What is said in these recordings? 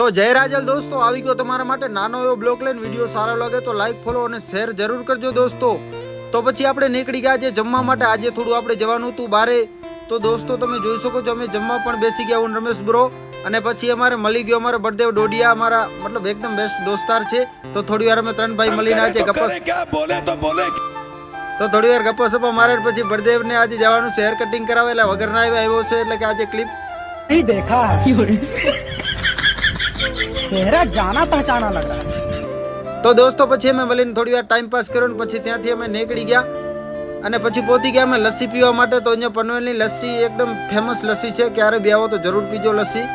તો જય રાજલ દોસ્તો, આવી ગયો તમારા માટે નાનો એવો બ્લોગ લઈને. વિડીયો સારો લાગે તો લાઈક, ફોલો અને શેર જરૂર કરજો દોસ્તો. તો પછી આપણે નીકળી ગયા છે જમવા માટે. આજે થોડું આપણે જવાનું હતું બારે. તો દોસ્તો તમે જોઈ શકો છો અમે જમવા પણ બેસી ગયા, હું રમેશ બ્રો. અને પછી અમારે મળી ગયો અમારો બળદેવ ડોડિયા, અમારા મતલબ એકદમ બેસ્ટ દોસ્તાર છે. તો થોડી વાર અમે ત્રણ ભાઈ મળીને આજે ગપ્પા તો થોડી વાર ગપ્પા સપ્પા મારે. પછી બળદેવ ને આજે જવાનું છે હેર કટિંગ કરાવેલા, વગર ના આવ્યો છે એટલે કે આજે ક્લિપ नहीं देखा चेहरा जाना पहचाना लग रहा है. તો દોસ્તો પછી અમે મળીને થોડી વાર ટાઈમ પાસ કર્યો ને પછી ત્યાંથી અમે નીકળી ગયા અને પછી પહોંચી ગયા અમે લસ્સી પીવા માટે. તો અહીંયા પનવેલની લસ્સી એકદમ ફેમસ લસ્સી છે, ક્યારે બી આવો તો જરૂર પીજો લસ્સી.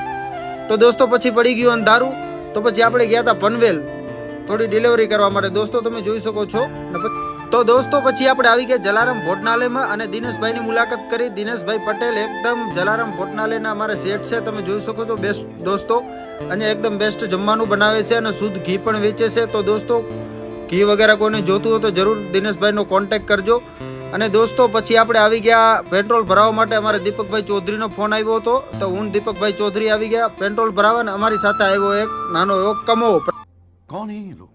તો દોસ્તો પછી પડી ગયું અંધારું. તો પછી આપણે ગયા હતા પનવેલ થોડી ડિલિવરી કરવા માટે. દોસ્તો તમે જોઈ શકો છો. તો દોસ્તો પછી આપણે આવી ગયા જલારામ ભોજનાલયમાં અને દિનેશભાઈની મુલાકાત કરી. દિનેશભાઈ પટેલ એકદમ જલારામ ભોજનાલયના અમારા શેઠ છે, તમે જોઈ શકો છો બેસ્ટ દોસ્તો. અને એકદમ બેસ્ટ જમવાનું બનાવે છે અને શુદ્ધ ઘી પણ વેચે છે. તો દોસ્તો ઘી વગેરે કોઈને જોતું હોય તો જરૂર દિનેશભાઈનો કોન્ટેક્ટ કરજો. અને દોસ્તો પછી આપણે આવી ગયા પેટ્રોલ ભરાવવા માટે. અમારે દીપકભાઈ ચૌધરીનો ફોન આવ્યો હતો, તો હું દીપકભાઈ ચૌધરી આવી ગયા પેટ્રોલ ભરાવવા. અને અમારી સાથે આવ્યો એક નાનો એવો કમો. कौन है ये लोग,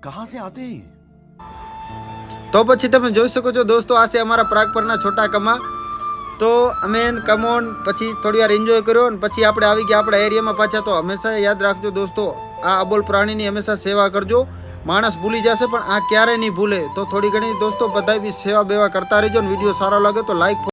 कहां से आते हैं? તો પછી તમે જોઈ શકો છો દોસ્તો, આ છે અમારા પ્રાગ પરના છોટા કમા. તો અમે કમોન પછી થોડી વાર એન્જોય કર્યો અને પછી આપણે આવી ગયા આપણા એરિયામાં પાછા. તો હંમેશા યાદ રાખજો દોસ્તો, આ અબોલ પ્રાણીની હંમેશા સેવા કરજો. માણસ ભૂલી જશે પણ આ ક્યારેય નહીં ભૂલે. તો થોડી ઘણી દોસ્તો બધા બી સેવા બેવા કરતા રહેજો. અને વિડીયો સારો લાગે તો લાઈક